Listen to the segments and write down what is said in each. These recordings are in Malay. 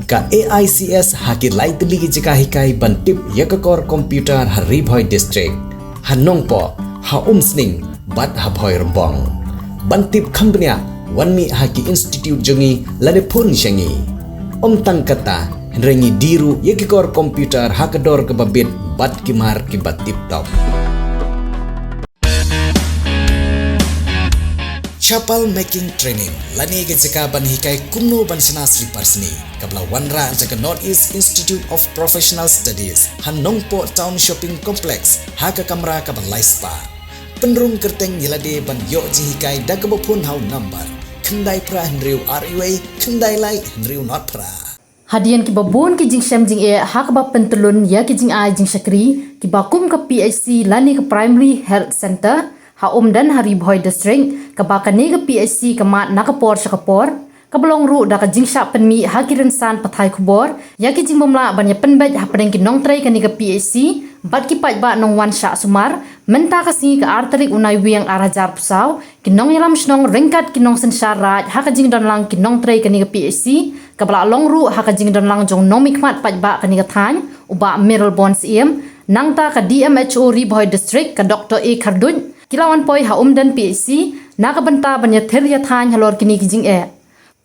ka AICS haki lai tili ki jika hikai bantip yakakor komputer Haribhoi district hanongpo ha umsning bat habhoi rembong bantip kambnya wanmi haki institute jongi lade pun syangi tang kata rengi diru yakakor komputer hakador ke babit bat kimar ki batip top Chapel making training lani ke jika ban hikai kumno ban sana slipper sni kabla wanra jaga North East Institute of Professional Studies Hanongpo Town Shopping Complex haka kamera ka ban laispa penrung kerteng yelade ban yo ji hikai daga bopun hau number kendai pra hendriu RUA kendai lai hendriu not pra hadian ki babun ki jing syam jing hak ba pentulun ya ki jing ai jing sakri ki bakum ka PHC lani ka Primary Health Center ha dan Haribhoi district ka bakani ka PHC ka mat nakapor sakapor ka belong ru da ka jingsha penmi ha kiran san pathai kubor ya ki jing bomla banya penbaj ha padeng ki nong trai ka ni ka PHC bat ki paj ba nong wan sha sumar menta ka si ka arterik unai wiang arajar pusau ki nong yalam snong rengkat ki nong sensar raj ha ka jing don lang ki nong trai ka ni ka PHC ka bala long ru ha ka jing don lang jong nomik mat paj ba ka ni ka than uba Meryl Bonds nangta ka DMHO Ribhoi district ka Dr. A Kardun Kilawan poi ha dan PHC nakabenta banya theria than halor kini kijing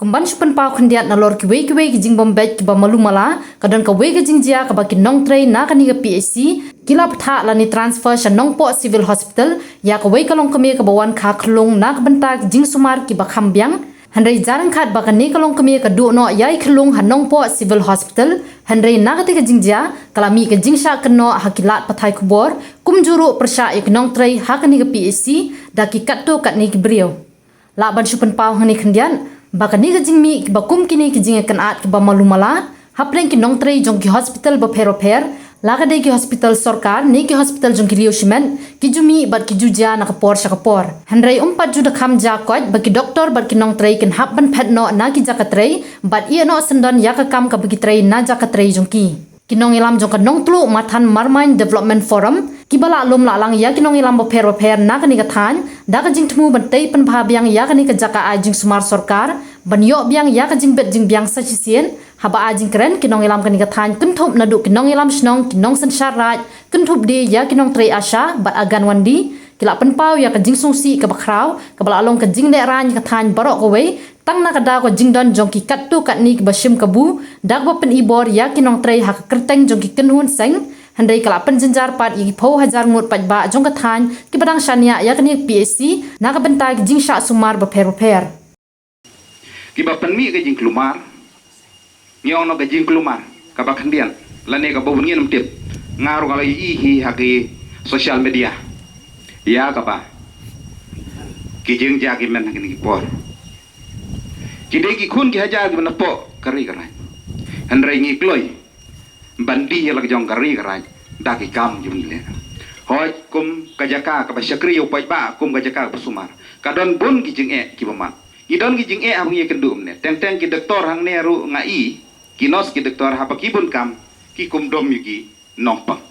kumban supan pau khandiat nalor ki we ki jing bombet ki bamalu mala kadon ka we ki jing jia ka bakin nong trai nakani ka PHC kila ptha lani transfer sha nongpo civil hospital ya ka we kalong kami ka bawan kha khlung nakabenta jing sumar ki bakham byang Handai jarang khat bakani kalong kami ka du no yai khlung hanongpo civil hospital handai nakati ka jingjia kalami ka jingsha kno hakilat pathai kubor kumjuru persha iknong trai hakani ka PHC daki katto katni ki brio la ban supan pau hani khandian bakani ka jingmi bakum kini ki jinga kan at ki bamalumala hapreng ki nong trai jong ki hospital ba phero pher lagade ki hospital sarkar ne ki hospital jong ki rioshimen ki jumi bat ki juja na kapor sakapor handrai umpat juda kham ja koj ba ki doctor bat ki nong trai ken hap ban phet no na ki jakatrai bat ia no sendon ya ka kam ka bagi trai na jakatrai jong ki kinong ilam jong ka nong tlu mathan marmain development forum ki bala lum la lang ya kinong ilam ba pher na ka ni ka than da ka jing thmu ban tei pan pha byang ya ka ni ka jaka a jing sumar sarkar ban yo byang ya ka jing bet jing byang sa chisien haba ajing keren kinong ilam kan ka than kunthop na du kinong ilam snong kinong sansar raj kunthop de ya kinong trai asha bat agan wandi kila penpau ya ka jing sungsi ka bakrau ka bala long ka jing de ran ka than barok ko we tang na ka da ko jing don jong ki kattu katni ka bashim kabu dak ba pen ibor ya kinong trai ha ka kerteng jong ki kenhun seng handai kala pen jenjar pat yi pho hajar mut pat ba jong ka than ki badang shania ya kani PHC na ka benta ki jing sha sumar ba pher ki ba pen mi ka jing klumar nyong no ka jing klumar ka ba khandian lane ka bobun ngin tip ngaru kala hi haki social media ya ka ba ki jing ja ki men haki por ki de ki khun ki hajar ki po kari karai handrai ngi kloi bandi ya lag jong kari karai da ki kam jung le hoj kum kajaka ka ba syakri upai ba kum kajaka ka sumar kadon bun ki jing ki bamat idon ki jing hang ye kendum ne teng ki doktor hang ne ru ngai kinos ki doktor hapa kibun kam ki kumdom yuki nompang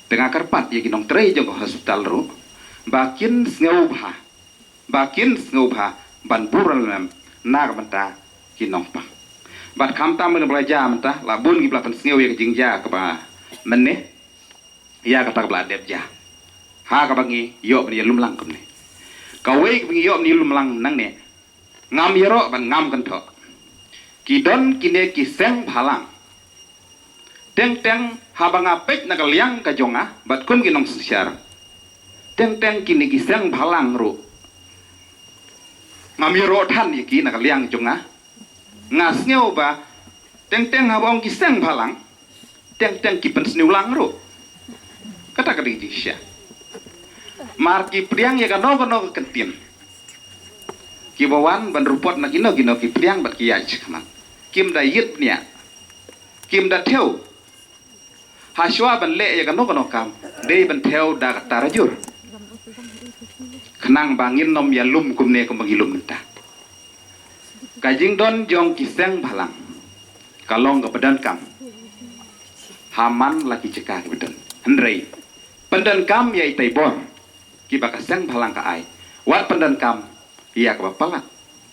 tengah karpat ya ki nong trai jong hospital ru bakin sngobha ban bural mem na banta ki nompang bat kam tam men belajar menta la bun ki blapan sngew ya jingja ka ba menne ya ka tak bla deb ja ha ka bangi yo ni lumlang kum ne ka we ki yo ni lumlang nang ne ngam yero ban ngam kan tho kidon kine ki seng phalang teng habanga pek na kaliang ka jonga bat kun ki nong syar teng kine ki seng phalang ru ngami ro than ye ki na kaliang jonga ngas ngeu ba teng habong ki seng phalang teng ki pen sniu lang ru kata ji sya mar ki priang ye ka no kentin ki bawan ban rupot na kino ki priang bat ki yach khamat kim da yit nia kim da theo haswa ban le ya kano kam de ban theo da tarajur khnang bangin nom ya lum kum ne kum bangilum ta kajing don jong kiseng balang kalong ka badan kam haman laki cekak badan hendrei pendan kam ya itai bor ki bakaseng balang ka ai wat pendan kam iya ka bapalat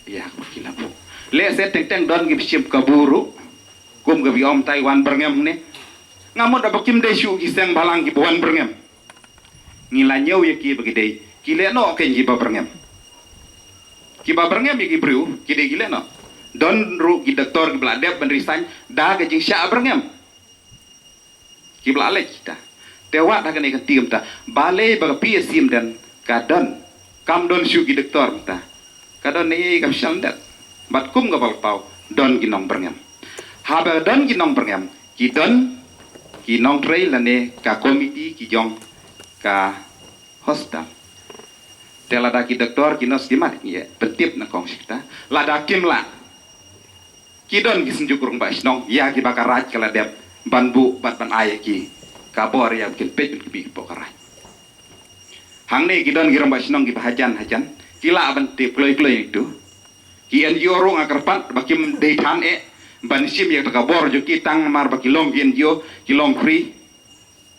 iya ka kilabu le se teng don gi bishim kaburu kum ga bi om Taiwan berngem ne ngamot abakim de shu gi seng balang gi buan berngem ngila nyau ya ki bagi dei ki le no ken gi ba berngem ki ba berngem gi briu ki de gi le no don ru gi doktor gi bladep ben resign da ga jing sha berngem ki blale kita tewa da kan ikan tiam ta bale ba pi sim dan kadon kam don shu gi doktor ta kadon ne ga sham dat bat kum ga bal pau don gi nong berngem ha ba don gi nong berngem ki don ki nong trei la ne ka komiti ki jong ka hospital telada ki doktor ki nos gimat ye pentip na kong sikta lada kim la ki don gi senjuk rung ba snong ya ki bakar raj kala dep banbu bat ban ay ki kabor ya kin pej bi pokarai hang ne ki don gi rung ba snong gi hajan ki la ban tip kloi itu ki NGO rung akarpat bakim deitan ban sim ya kabor jo ki tang mar baki long NGO ki long free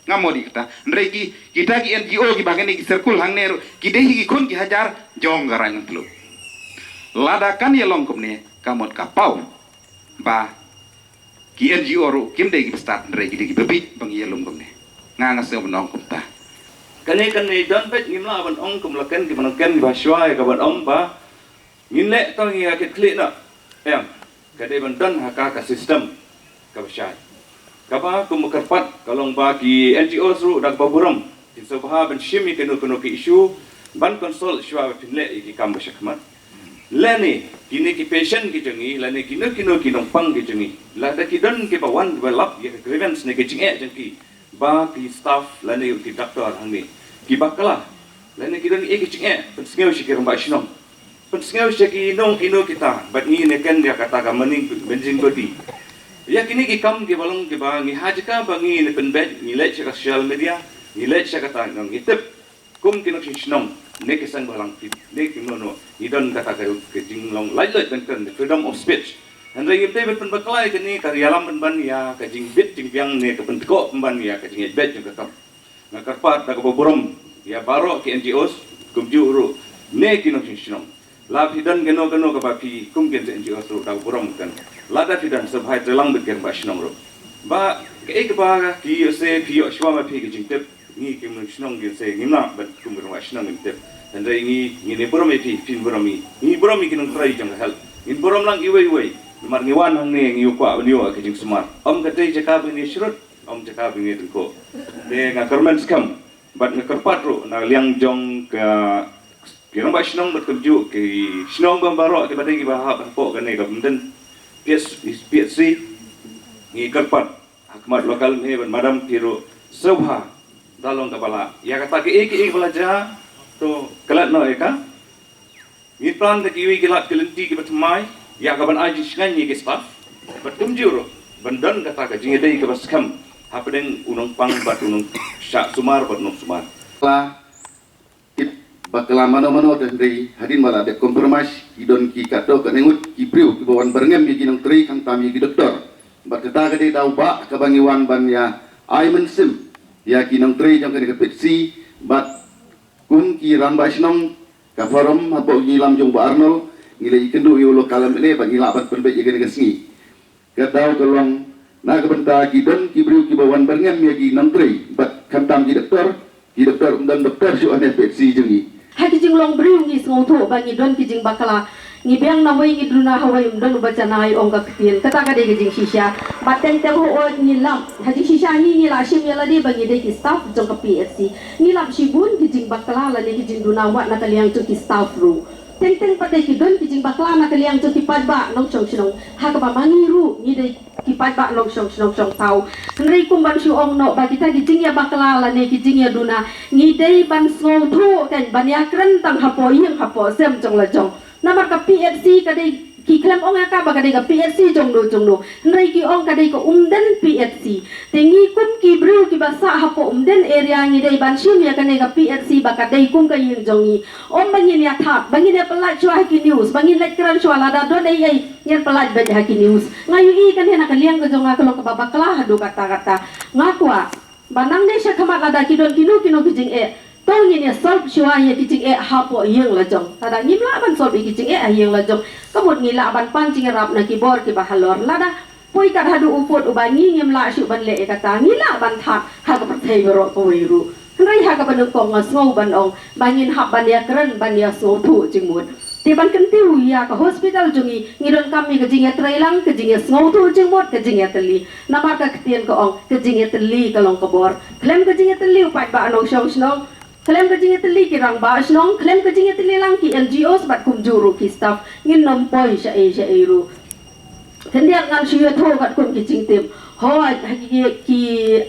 ngamodi kita ndrei kita ki NGO ki bagani ki circle hang ne ki dehi ki kun ki hajar jong garang tlu ladakan ye longkom ne kamot kapau ba ki NGO ru kim de ki start ndrei ki bebi bang ye longkom ne nga se bonong kum ta kane don pet ngimla ban ong kum laken ki ban ken ba shwa ka ban ong ba ngile to ngi akit kli na em kade ban don ka sistem ka ba kapa kumukarpat kalong ba ki NGO ru dak baburam ki sabha ban shimi kenu ki issue ban konsol shwa pinle ki kam ba shakmat lani kini ki patient ki jangi lani kino ki nong pang ki jangi la da ki don ki ba wan develop ye grievance ne ki jinge jangi ba ki staff lani ki doctor hangi ki bakala lani ki don e ki jinge ban sngeu shi ki ramba shinong ban sngeu shi ki nong ino kita bat ni ne ken ya kata ka maning benjing body ya kini ki kam ki balong ki ba ngi hajka ba ngi ne penbet ngi le cha social media ngi le cha kata ngong itep kum ki no shinong ne ki sang balang ki ne ki no i don kata ka jing long lai lai ben kan freedom of speech and ring te ben baklai kini ka yalam ban ya ka jing bit jing yang ne ka ben ko ban ya ka jing bet jing ka kam na karpat da ka borom ya baro ki NGOs kum ju ru ne ki no shinong la hidan geno ka ba ki kum gen NGOs ru da borom kan lada fidan sabhai telang beker ba shnong ro ba ke ba ki se phi shwa ma phi ki jingtep ni ki mun shnong gen se ngimna ba kum ro ba shnong ngimtep and ni ne borom e phi fin boromi ni boromi ki nong trai jang hel in borom lang iwei mar ni wan hang ne ngi kwa ni wa ki jing smart om ka te jaka ni shrut om jaka ni ko de nga government scam bat nga karpat ro na liang jong ka kirang ba shnong bat kumju ki shnong ba baro ki ba dei ki ba ha po ka ne ka mden PSC ni karpat hakmat lokal ni ban madam piro sabha dalong kapala ya kata ke ek bala ja to kalat no eka ni plan de kiwi kilat kelenti ki batmai ya ka ban aji shngan ni ke staff batum juro bandan kata ka jinge dei ka baskam hapden unong pang bat unong sya sumar bat unong sumar la bakala mano dari hadin mala de kompromis idon ki kato ka nengut ki priu ki bawan berngem ki ginong tri kang tami ki doktor bat kata ka de dau ba ka bangiwan ban ya ai mensim ya kinong tri jong ka petsi bat kun ki ran ba snong ka forum hapo gi lam jong ba arnol ngile ikendu yo lokal ne ba ngila bat penbe ye ga sngi ka dau kolong na ka benta ki don ki priu ki bawan berngem ya ki nong tri bat kam tam ki doktor dan doktor su ane petsi jengi hai kijing long briu ngi ngong tho ba ngi don kijing bakala ngi biang na wai ngi druna hawai don baca nai ong ka kitien kata ka de kijing shisha bateng te ho ngi lam haji shisha ngi la shim ya la de ba ngi de ki staff jong ka PSC ngi lam shibun kijing bakala la de kijing duna wa na kaliang tu ki staff ru teng pa de ki don kijing bakala na kaliang tu ki padba nong chong chinong ha ka ba mangi ru ngi de ki padba nong chong tau nri kum ban shu ong no ba kita kijing ya bakala la ne kijing ya duna ngi de ban ngong tho kan ban ya kren tang hapo yang hapo sem jong la jong namar ka PSC ka de ki klem ong ka ba ka de ka PSC jong no nri ki ong ka de ko umden PSC tengi kum ki bru ki basa hapo umden area ngi de ban shim ya ka ne ka PSC ba ka de kum ka yin jong ni om bangin ya thap bangin ya pelat chua ki news bangin lek kran chua la da do de ai yer pelat ba ha ki news ngayu i kan hena ka liang ka jong ka lo ka babakla hadu kata ngakwa banang de sya kamat lada kidon kino kijing tong ni solve shua ye ki jing hapo yeng la jong tada ngim la ban solve ki jing yeng la jong kamut ngi la ban pan jing rap na ki bor ki bahalor lada poi kat hadu upot ubangi ngim la shu ban le kata ngi la ban tha ha ka pathai bero ko wiru rai ha ka ban ko ngau ban ong bangin hab ban ya kran ban ya so thu jing mut ti ban kan tiu ya ka hospital jungi ngidon kami ke jing trailang ke jing ngau thu jing mut ke jing teli namar ka ketien ko ong ke jing teli ka long ka bor klem ke jing teli upai ba anong shong snong klaim ka jingi teli ki rang ba snong klaim ka jingi teli lang ki NGOs bat kum juru ki staff ngin nom poi sha e ru kendiak ngan shuya tho kat kum ki jing tim ho ki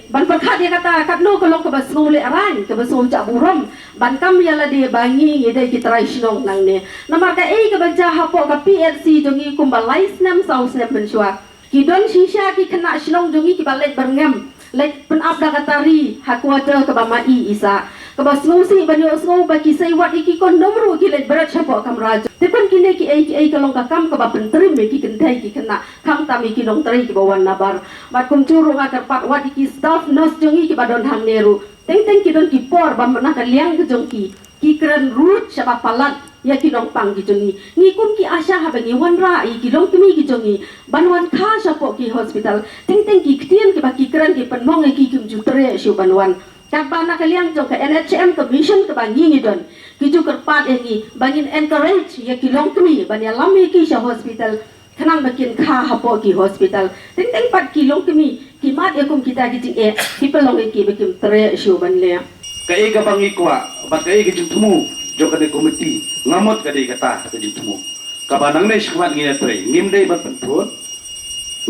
ban par khat dia kata kat no ko long ka bas ngole aran ka bas ngom cha buram ban kam ya la de bangi ye de ki trai snong nang ne namar ka e ka baja hapo ka PLC jongi kum ba lais nam sau snap ben shwa ki don shisha ki kena snong jongi ki balet berngam lek pen abda katari hakwata ka ba mai isa kabas ngusi banyo sngo ba ki say wat iki kon nomru ki let berat chapo kam raj tepon kine ki ai kalong ka kam ka ba pentrim me ki kentai ki kena kam tami ki long trai ki bawan nabar bat kum churu nga karpat wat iki staff nurse jongi ki badon hang neru teng ki don ki por ba na ka liang ki jongki ki kran root chaba palat ya ki long pang ki jongi ngi kum ki asha ha bangi wan ra i ki long kimi ki jongi banwan kha chapo ki hospital teng ki ktien ki ba ki kran ki panmong ki kim jutre shu banwan Kabana kalian jong ke NHM Commission ke bangi ngidon kiju kerpat ini bangin encourage ya kilong kemi banya lami ki sha hospital kanang bakin kha hapo ki hospital ting pat kilong kemi ki mat ekum kita ki jing ki pelong ki bakim tre shu ban le ka e ka bangi kwa bat ka e ki jing tumu jo ka de komiti ngamot ka de kata ka jing tumu ka banang ne shmat ngi tre ngim de bat penthon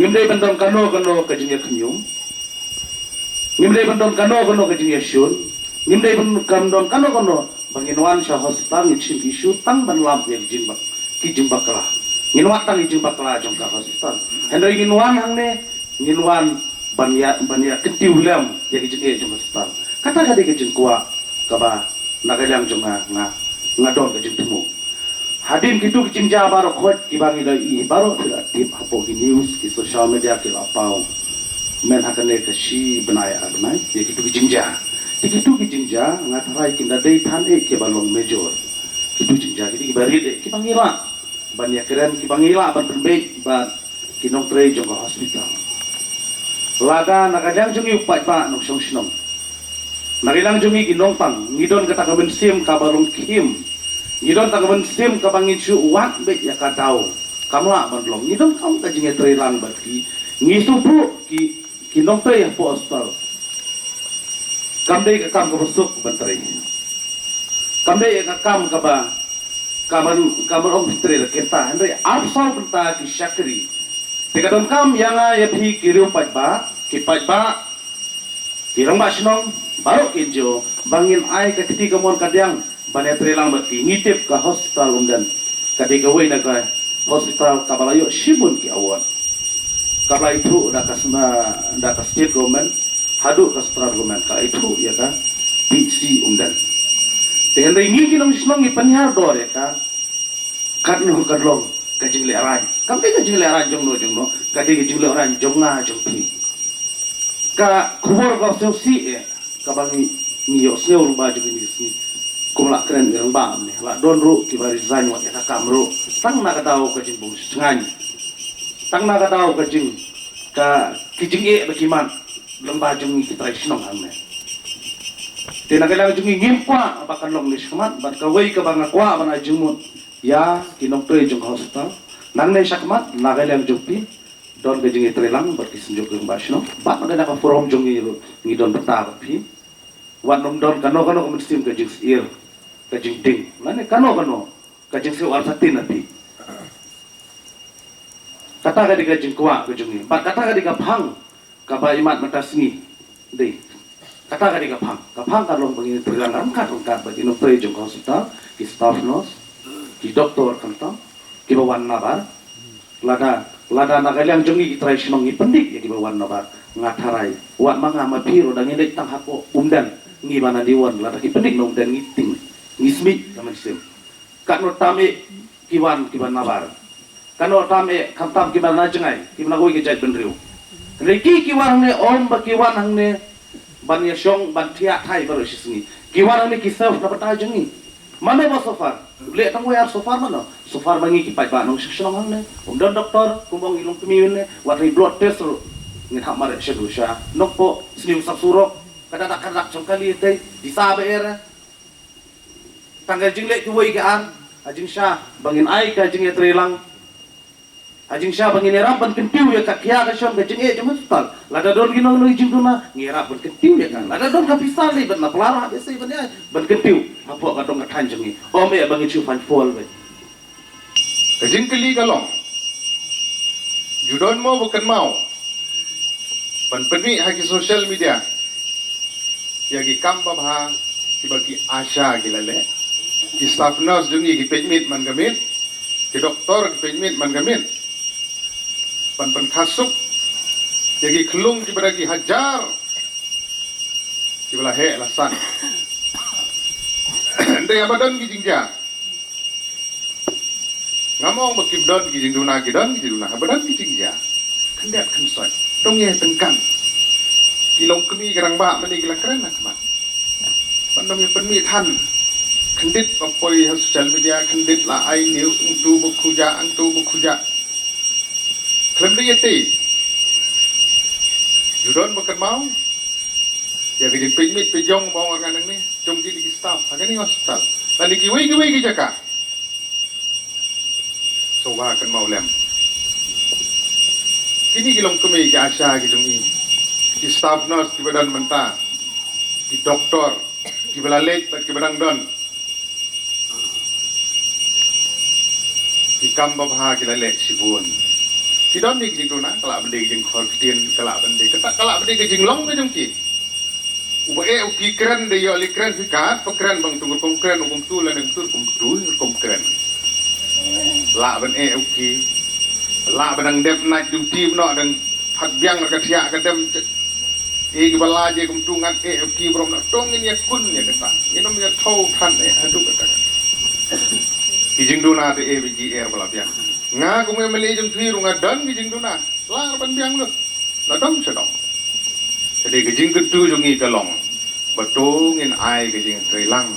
ngim de bandong kano ka jing khnyum ngimdai bandon kano ke jing yasun ngimdai bandon kano banginwan sha hospital ni chim isu tang ban lam ye jing bakla nginwat tang jing bakla jong ka hospital hendai nginwan hang ne nginwan banya ketiu lam ye jing jong hospital kata ke jing kwa ka ba nagalang jong ngadon ke jing temu hadim kitu ke jing ja baro khot ki bangi dai i baro tip hapo ki news ki social media ki lapau men hakane ka shi benai ya kitu kijingja ngatarai kinda dei than ke balong major kitu jingja kiti bari de ki pangila ban ya keren ki pangila ban penbe ban kinong trei jong hospital lada nakadang jungi upai pa nok song snom nagilang jungi kinong pang ngidon kata kaben sim ka balong kim ngidon ta kaben sim ka bangin chu wat be ya ka tau kamla ban long ngidon kam ka jinge trei lang bat ki ngisupu ki kinong tray po hospital kamday ka kam ka busuk bantay kamday ka kam ka ba kaman om tray la kenta hendai absal banta ki shakri teka don kam yanga ya phi kiru pajba kirang ba sinong baro kinjo bangin ai ka kiti ka mon kadyang bane tray lang bat ki ngitip ka hospital umdan kadi ka way na ka hospital kabalayo shibun ki awan Kapla itu dah ka state government, hadu ka central government, ka itu ya kan PC umdan. Dengan ini kinong sinong ipanyar do ya kan, kadno kadlong kajing le aran. Kampe kajing le aran jong no, kadi kajing le aran jong nga jong pi. Ka kubor ka si ka bangi niyo seo rumba jong ni sini. Kumla keren irang ba amne, la don ru ki bari zan wat ka kamro. Tang na ka daw kajing bung sengai. Tang naga daw ka jing ka kijing bakiman lembah jung kita isnong amne tinagalang jung ngimpa abakan long ni shkmat bat ka wei ka banga kwa bana jumut ya kinong tre jung hospital nang ne shakmat nagalang jungpi don ka jing trelang bat kisinjok jung basno bat naga ka forum jung ngi don bata pi wan nom don kano kumstim ka jing ir ka jing ding lane kano ka jing se war satin ati kata ka di ka jingkwa ko jungi bat kata ka di ka phang ka ba imat matasni dei kata ka di ka phang ka long bangin trilang angkat ba dino pre jong hospital ki staff nurse ki doktor kanta ki bawan nabar lada nagalang jungi ki trai sinong ni pendik ya ki bawan nabar ngatarai wat manga mapiro dang indek tang hapo umdan ngi mana diwan lada ki pendik no umdan ngiting ngismi kaman sim kan tame kiwan nabar kano tame kamtam kimana jengai kimana goi ke jait benriu reki kiwan ne om ba kiwan hang ne ban ya shong ban thia thai baro sisni Kiwara ni kisah dapat aja ni. Mana ba sofar? Lihat tang wayar sofar mana? Sofar bangi kipai ba nong shishong ne. Dan doktor kumbang ilong kemiun ne. Wat ni blood test ro. Ngin hak mare shedusha. Nokpo slim sapsurok. Kada congkali teh disabe era. Tanggal jingle kuwai gaan. Ajing sya bangin ai ka jing etrelang. Ajing sya bangin era ban kentiu ya kakya ka syam ka jing jum hospital. Lada don ginong no jing tuna ngira ban kentiu ya kan. Lada don ka pisal ni ban laplara habis ban ya ban kentiu. Apa ka dong ka tanjung ni. Om ya bangin chu fan fol be. Kajing keli kalong. Judon mo bukan mau. Ban perni haki social media. Yagi kamba bha kibaki asya gilale. Ki staff nurse jungi ki pejmit man gamit. Ki doktor ki pejmit man gamit. Ban khasuk. Yagi kelung ki beragi hajar. Ki bala he lasan. Ndai abadan ki jingja. Ngamong bakim don ki jingduna ki don ki jingduna abadan ki jingja. Kandat kan soy. Tong ye tengkan. Kilong kemi gerang ba mani gila keren nak mat. Pandom ye penmi than. Kandit papoi social media kandit la ai news untuk bukuja antu bukuja. Klem dia ti. Judon bukan mau. Ya kejeng pejmit pejong bawang orang ni. Jom di staff. Hagan ni hospital. Lani kiwi ki jaka. So akan mau lem. Kini kilong kemi ki asya ki jong ni. Ki staff nurse ki badan mentah. Ki doktor ki belalek ki badang don. Ki kamba bha ki lalek sibun. Ki don ni ki jing na kala bende ki jing khor kitien kala bende kata kala bende ki jing long ki jong ki. Ubae uki keren de yo li keren fikat pekeren bang tunggu kom keren kom tu la neng tur kom tu kom keren. La ben uki. La benang dep naik duty no deng phat biang ka thia ka dem ki bala je kom tu ngat uki brom na tong ni kun ni kata. Inom ya thau than hadu kata. Kijing duna te biji bala biang. Nga ko me meli jong thi runga dan kijing duna. La ban biang lu. La dong sedong. Jadi kijing ketu jongi kalong. Betul ngin ai kijing trilang.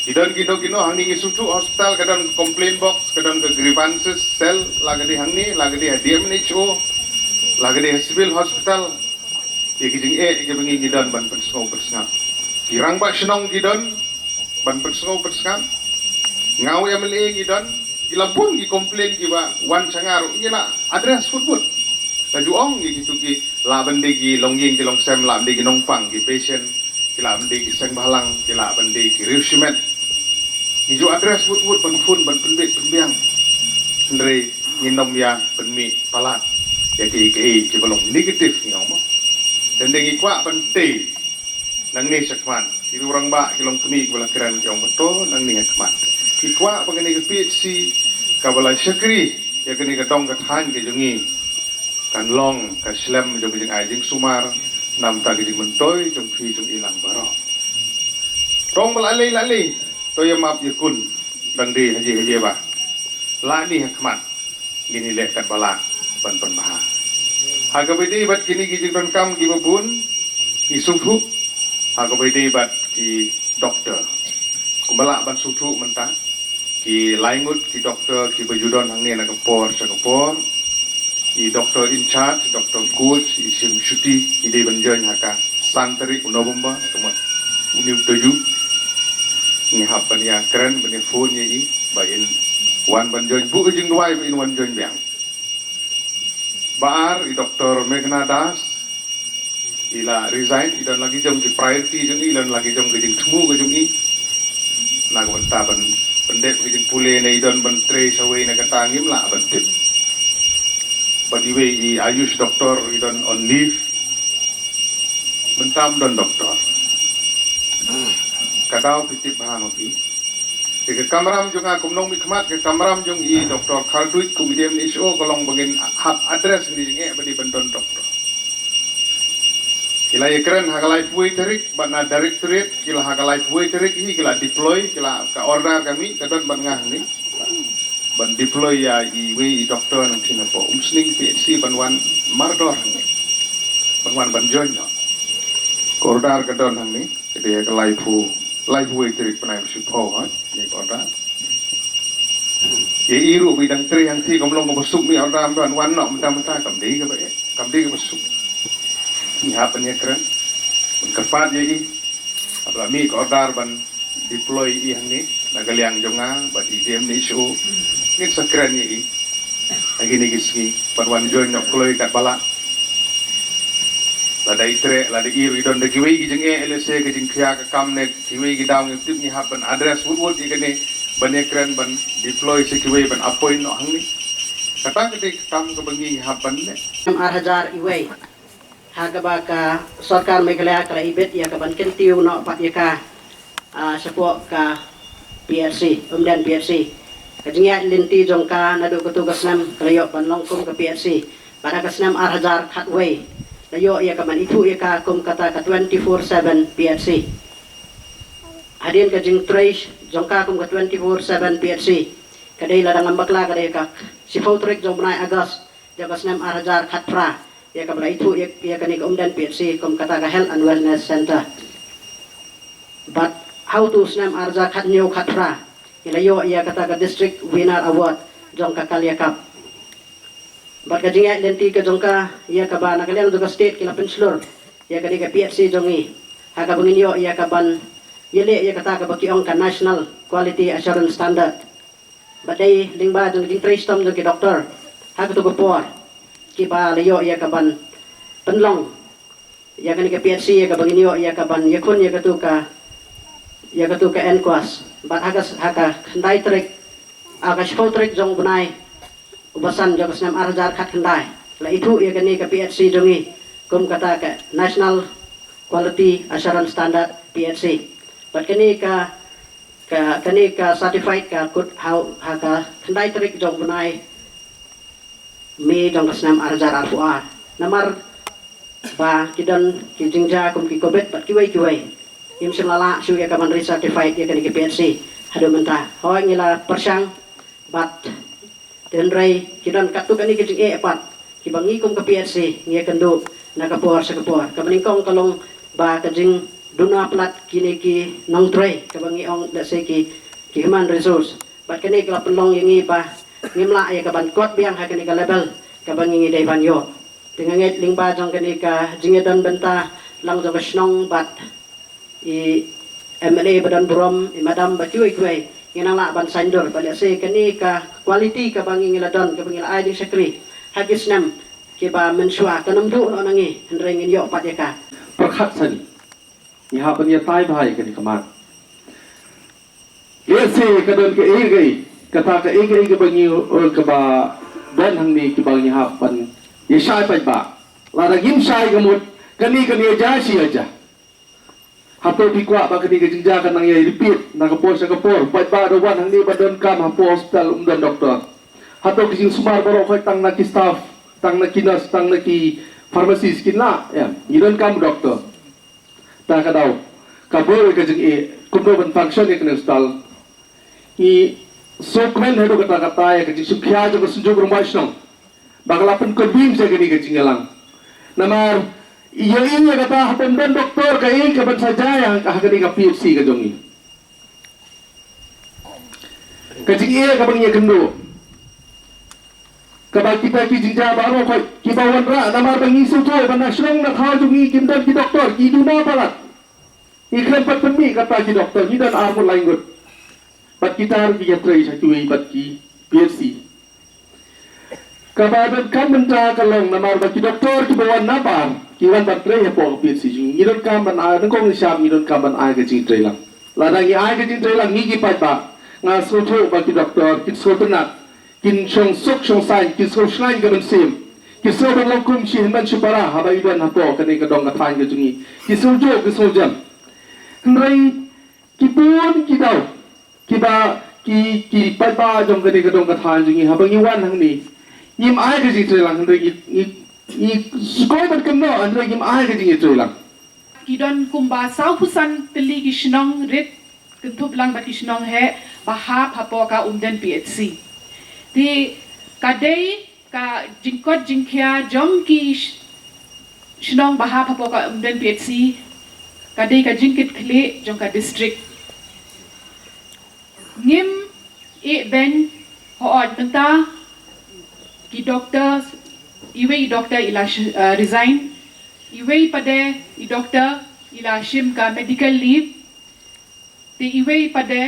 Kidan kino hang ni sutu hospital kadang complaint box kadang ke grievances cell lagi di hang ni lagi di DMNHO lagi di civil hospital. Ye kijing ke bengi kidan ban persengau persengap. Kirang ba senong kidan ban persengau persengap. Ngau ya meli kidan ilapun ki komplain ki ba wan sangar ngina address footwood. Laju ong gitu ki la bende ki longying ki longsem la bende ki nongpang ki patient ki la bende ki seng balang ki la bende ki riusimet. Ijo address footwood ban phun ban penbet penbiang. Ndre nginom ya penmi palat. Ya ki balong negatif ni omo. Dan dengi kwa ban te nang ni sakman. Ki orang ba ki long kemi ki bala keran ki ong betul nang ni sakman. Ki kwa pagani ki PHC kabala syakri ya kini ka dong ka than ki jongi. Kan long kan slem jong jing ai jing sumar nam ta jing mentoy jong phi jong ilang baro tong lalai to ya map ye kun dang di haji ba la ni hikmat gini lek kan bala ban maha haga bedi bat kini gi jing don kam gi babun gi suthu haga bedi bat ki doktor kumala ban suthu menta ki laingut ki doktor ki bajudon hang ni na kapor I doktor in charge, doktor coach, I sim syuti, I de banjoin haka santri unobomba, teman uniu tuju, ni hapan ya keren, bani phone ya I, bain wan banjoin bu kejing dua bain wan join biang. Baar I doktor Meghna Das, ila resign, I dan lagi jom ki priority jeng I, dan lagi jom kejing temu kejung I, nak bentaban pendek kejing pule na I dan bentre sawai na katangim lah bentip. Bagi we Ayush doktor idan on leave bentam dan doktor kadau pitip bahanopi ke kamram jung akum nong mikmat ke kamram jung I doktor Kharduit kumidem ni show kolong bagin hap address ni jing badi bendon doktor kila keren hagalai puai terik bana directorate kila hagalai puai terik hi kila deploy kila ka order kami kadon bangah ni ban deploy ya I doktor nang sinapo umsning PHC banwan mardor banwan banjoin no Kordar ke don hang ni, dia ke laifu itu penai bersipau kan, ni kordar. Ye iru bidang tri hang ti komlong bersuk ni orang don wan nak mentah kamdi ke bersuk. Ni apa ni keren? Kepat ye apabila mi kordar ban deploy hang ni, nagaliang jonga, bati dem ni show, ni sekeren ye. Lagi ni kisah, panwan join nak keluar kat balak. Lada itre, lada iru don de kiwi ki jeng LSA ke jeng kya ke kam ne kiwi ki daung tip ni happen address wood ni kene ban ekran ban deploy se kiwi ban appoint no hang ni. Kata ke kam ke bengi happen ne. 1000 iwe. Haga ba ka sarkar Meghalaya kala ibet ya ka ban kentiu no pat ya ka support ka PRC, umdan PRC. Kajingya linti jongka nadu ketugas nam kalayo ban longkum ke PRC. Pada kasnam 1000 khatway. Layo ia kaman itu ia ka kum kata ka 24/7 PRC. Hadin ka jing trace jongka kum ka 24/7 PRC. Kadai ladang ambakla kadai ka sifau trek jong benai Agas jagas nam 1000 khatra. Ia ka itu ia ka ni umdan PRC kum kata ka Health and Wellness Center. But how to snam 1000 khatnyo khatra. Ilayo ia kata ka District Winner Award jong ka Kalya Cup. Bat ka jinga lenti ka jongka ia ka ba nakaliang juga state kila penslur ia ka di ka PFC jongi haka benginyo ia ka ban yele ia kata ka bakiong ka National Quality Assurance Standard badai lingba jong jing trace tom jong ki doktor haka tu por ki ba leyo ia ka ban penlong ia ka ni ka PFC ia ka benginyo ia ka ban yakun ia ka tu ka NQuas bat haka ndai trek aga show trek jong bunai ubasan jagas nam 1000 khat kendai la itu ia kini ke PHC jongi kum kata ke National Quality Assurance Standard PHC bat kini ka certified ka kut how ka kendai trik jong bunai me jagas nam 1000 RFA namar ba kidan ki jingja kum ki kobet bat kiwai im selala su ia ka man certified ia kini ke PHC hadu mentah hoa ngila persang bat dan rai kidan katu kani kecing epat kibangi kum ke PRC ngia kendo nakapor sakapor kamaningkong kalong ba kajing duna plat kini ki nong tray kabangi ong da se ki human resource bat kani kala pelong yangi pa ngimla ya kaban kot biang ha kani ka level kabangi ngi dai banyo tinganget lingba jong kani ka jingedan benta lang jong snong bat i MLA badan brom i madam batioi kuai nginala ban sandor balik se kani ka quality ka bangi ngiladon ka bangila ai di sekri hagis nam ke ba mensua kanam du no nangi hendreng yo pat ya ka perkhat sani iha panya tai bhai kani kaman ese kadon ke gai kata ka gai ke bangi ol ka ba dan hang ni ki bangi ha pan yesai pa ba la ragim sai gamut kani aja si aja hapo pikwa ba kani gajingja kan nang yai repeat nakapor sakapor bat ba dowan hang ni badon kam hapo hospital umdan doktor hato kising sumar baro khoi tang na ki staff tang na ki nurse tang na ki pharmacist kinla ya ngidon kam doktor ta ka daw kabor ka jing e kumdo ban function ek ne hospital i sokmen hedo kata kata ya ka jing sukhya jo sunjog rumai snong baglapan ko bim sa gani ka jingalang namar iya ini kata pemben doktor kai kapan saja yang hakani ka PFC ka jongi kajing iya kabang iya kendo kabang kita ki jinja baro koi ki bawan ra namar bangi su to ban shrong na tha jongi kimdan ki doktor ki duna palat iklan pat penmi kata ki doktor ki dan armor laingut pat kita har ki yatrai sa ki pat ki PFC kabadan kan mentra kalong namar baki doktor ki bawan napar kiwan bantre ya po PFC jing ngidon kam ban a ngong syam ngidon kam ban a ga jing trailang ladang i a ga jing trailang ngi ki pat ba nga soto baki doktor kin sotenat kin chong sok chong sai kin so shlai ga ban sim ki so ban lokum shi man shupara haba idon hapo kane ka dong ka than ga jungi ki so jo ki so jam ndrai ki pun ki daw ki ba ki pat ba jong kane ka dong ka than jungi haba ngi wan hang ni yim ai ga jing trailang ndrai i skoi bat kamno andre gim ai ga jing trailang kidon kumba sau pusan teli ki shnong rit kentup lang bat ki shnong he bahap hapo ka umden PHC ti kadai ka jingkot jingkya jom ki shnong bahap hapo ka umden PHC kadai ka jingkit kle jong ka district ngim ben hood benta ki doktor iwe doktor ila resign iwe pade doktor ila shim ka medical leave ti iwe pade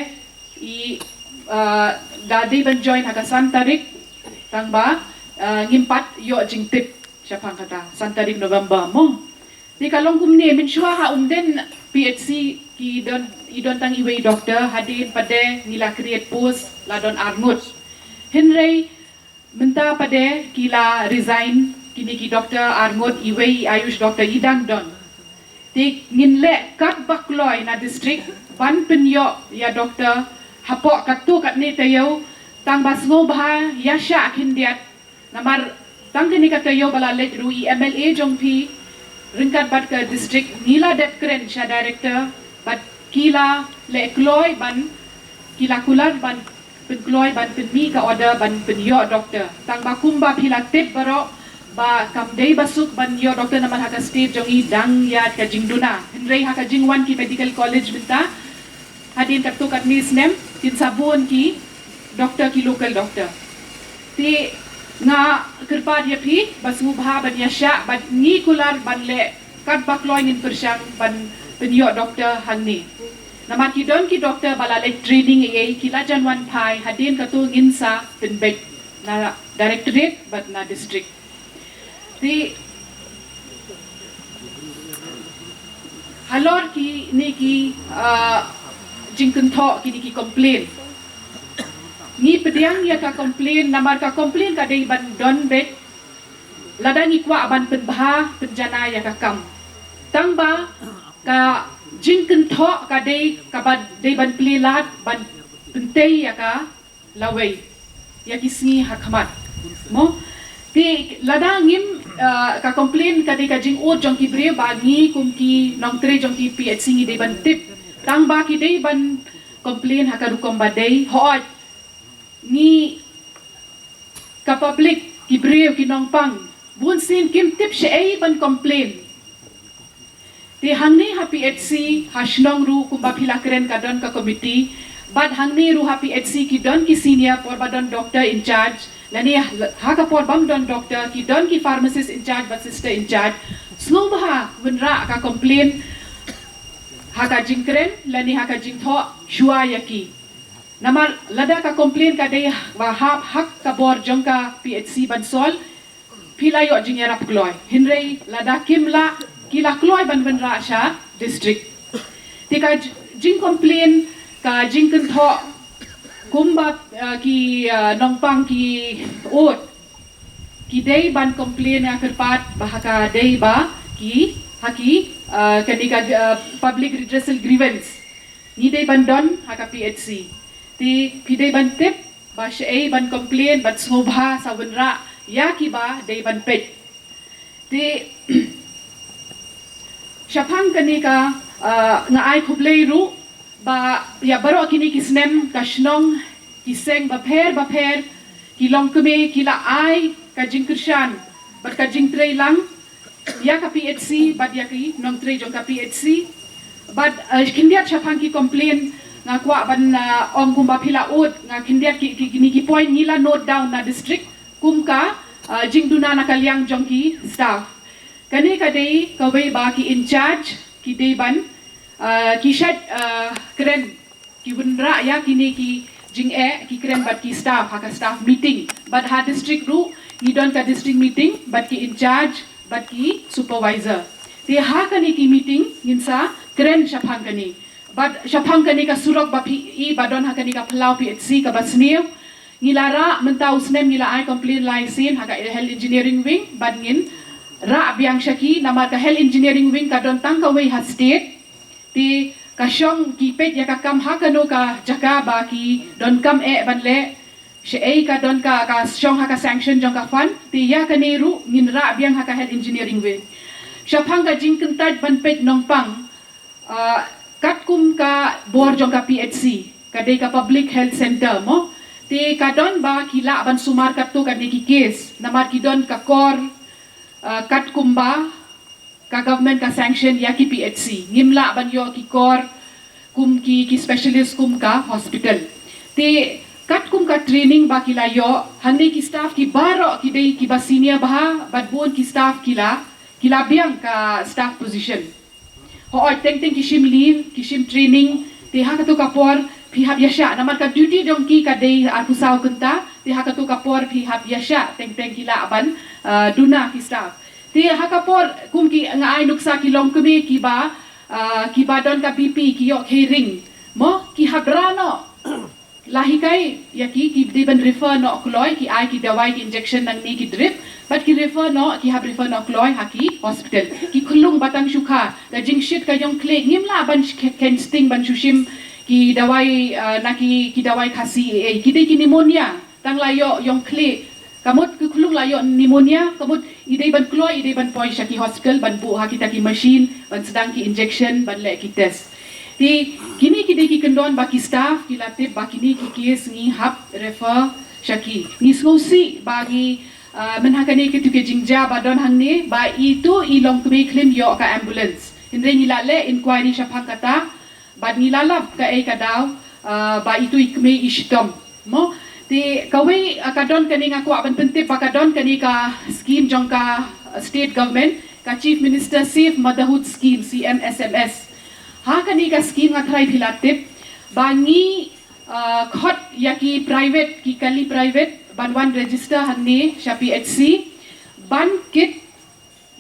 dadi ban join haka santarik tangba ngimpat yo jingtip siapa kata santarik November mo di kalong kumni min shwa ha den PHC ki idon tang iwe doktor hadin pade nila create post la don arngut Henry minta pade kila resign kini ki doktor arngut iwe ayush doktor idang don di nginle kat bakloy na district ban penyo ya doktor hapok katu kat ni tayo tang basngo bah yasha kindiat namar tang kini katayo balalet rui MLA jongpi ringkat bat ke district nila det kren sha director bat kila le kloy ban kila kular ban penkloy ban penmi ka order ban penyo doktor tang bakumba pilatip baro ba kamdei basuk ban yo doktor naman haka state jongi dang ya ka jingduna henry haka jingwan ki medical college binta hadin katu kat ni snem tin sabun ki doktor ki local doktor ti nga kerpa dia pi basu bha ban yasha ban ni kular ban le kat bakloy nin persyang ban penyo doktor hangni nama ki don ki doktor balale training e kila janwan pai hadin katu nginsa penbek na directorate but na district di halor ki ni ki jingken tho ki ni ki complain ni pediang ya ka complain namar ka complain ka dei ban don bet ladang ikwa ban penbha penjana ya ka kam tangba ka jingken tho ka dei ka ban dei ban plilat ban pentei ya ka lawei ya kisngi hakmat mo ti ladang ngim ka complain ka dei ka jing o jong ki bre bagi kum ki nong tre jong ki PHC ngi dei ban tip tang ba ki dei ban complain ha ka rukom ba dei hot ni ka public ki bre ki nong pang bun sin kim tip she ai ban complain ti hangni ha PHC ha shnong ru kum ba phila kren ka don ka committee bad hangni ru ha PHC ki don ki senior por ba don doctor in charge lani haka por bam don doctor ki don ki pharmacist in charge but sister in charge slow bah wenra ka complain haka jingkren lani haka jingtho shua yaki namar lada ka complain ka dei wa hak ka bor jongka PHC bansol pila yo jingerap kloy hinrei lada kimla kila kloy ban wenra sha district tika jing complain ka jingken tho kumba ki nongpang ki ot ki dei ban complain ya kerpat bahaka dei ba ki haki kanika public redressal grievance ni dei ban don haka PHC ti pidei ban tip ba shei ban complain bat sobha sawenra ya ki ba dei ban pet ti syapang kanika nga ai khublei ru ba ya baro kini kisnem kashnong kiseng bapher ki longkeme kila ai ka jingkershan bat ka jingtrei lang ya ka PHC bat ya ki nong trei jong ka PHC bat kindiat syapang ki complain nga kwa ban ong kumba phila ut nga kindiat ki kini ki point nila note down na district kumka jingduna na kalyang jong ki staff kani ka dei ka wei ba ki in charge ki dei ban kishat keren ki wenra ya kini ki jing ki keren bat ki staff haka staff meeting but ha district ru ni don ka district meeting bat ki in charge bat ki supervisor ti ha kani ki meeting nginsa keren syapang kani but syapang kani ka surok ba pi badon ha kani ka plau PHC ka basnew ngilara mentau snem ngila ai complain license haka health engineering wing bat ngin ra biang syaki nama ka health engineering wing ka don tang ka wei ha state ti kasyong kipet ya kakam hakano ka jaka ba ki don kam banle she ka don ka syong haka sanction jong ka fan ti ya kaneru minra biang haka health engineering wing syapang ka jingken taj ban pet nong pang katkum ka bor jong ka PHC ka dei ka public health center mo ti ka don ba kila ban sumar katu ka dei ki case namar ki don ka kor katkum ba ka government ka sanction ya ki PHC ngimla ban yo ki kor kum ki specialist kum ka hospital te kat kum ka training ba kila yo hanne ki staff ki baro ki dei ki ba senior bah bat bon ki staff kila biang ka staff position ho teng ki shim leave ki shim training te ha ka to kapor phi hab yasha naman ka duty dong ki ka dei arpusaw kenta te ha ka to kapor phi hab yasha teng kila ban duna ki staff te ha kapor kum ki ngai nuksa ki long kemi ki ba don ka BP ki yok hearing mo ki habrano lahi kai ya ki de ban refer no kloi ki ai ki dawai ki injection nang ni ki drip but ki refer no ki have refer no kloi haki hospital ki khulung batang shuka da jing shit ka yong kle ngimla ban ken sting ban shushim ki dawai ki dawai khasi ki de ki pneumonia tang la yo yong kle kamut ki khulung la yo pneumonia kamut idei ban kloi idei ban poi shaki hospital ban bu haki ta ki machine ban sedang ki injection ban le ki test di kini ki kendon baki staff ki latip baki ni ki case ni hap refer shaki ni skosi bagi menhakani ke tuke jingja badon hangni ba itu ilong kemi claim yo ka ambulance indre ni lale inquiry shapang kata bad ni lalap ka e kadaw ba itu ikme ishtom mo di kawai kadon kani ngaku aban pentip kadon kani ka scheme jong ka state government ka chief minister safe motherhood scheme CMSMS ha kani ka scheme ngatrai philatip bangi khot yaki private ki kali private banwan register hanni sha PHC ban kit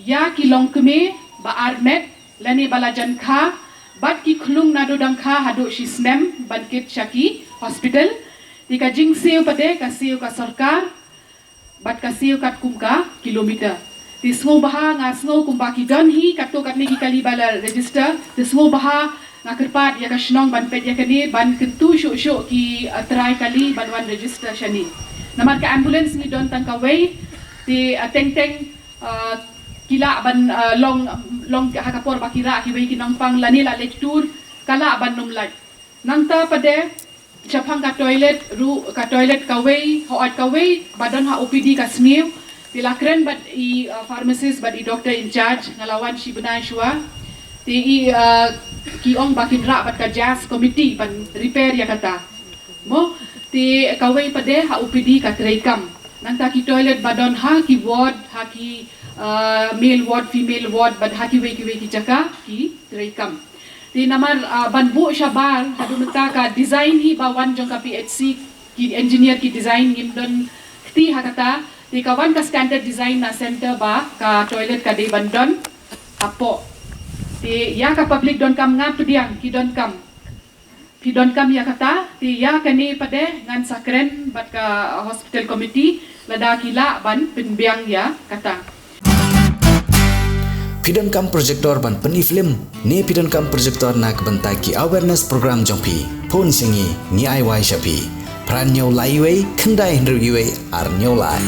ya ki longkme ba armet lani balajan kha bat ki khulung nado dangkha hadu shisnem ban kit shaki hospital tika jing seo pade ka seo ka sarkar bat ka seo kat kum ka kilometer ti smo baha nga smo kum ba ki don hi katto katni ki kali bala register ti smo baha nga kerpat ya ka shnong ban pet ya kani ban kentu shu ki try kali banwan register shani namar ka ambulance ni don tang kawai ti teng kila ban long hakapor bakira ki wei ki nongpang lani la lecture kala ban numlat nangta pade chapang ka toilet kawai hoat kawai badan ha OPD ka smiu pilakren bat i pharmacist bat i doctor in charge ngalawan si benai shua ti ki ong bakindra bat ka jazz committee ban repair ya kata mo ti kawai pade ha OPD ka treikam nangta ki toilet badon ha ki ward ha ki male ward female ward bad ha ki wei ki jaka ki treikam ti namar banbu shabar hadu mata ka design hi bawan jong ka PHC ki engineer ki design ngimdon ti hakata ti kawan ka standard design na center ba ka toilet ka de bandon apo ti ya ka public don kam nga pediang ki don kam ya kata ti ya kani pade ngan sakren bat ka hospital committee lada kila ban penbiang ya kata Pidon kam projector ban peni film ne pidon kam projector nak bentai ki awareness program jongpi pon singi ni ai wai shapi pran nyau lai wei kendai hendru yue ar nyau lai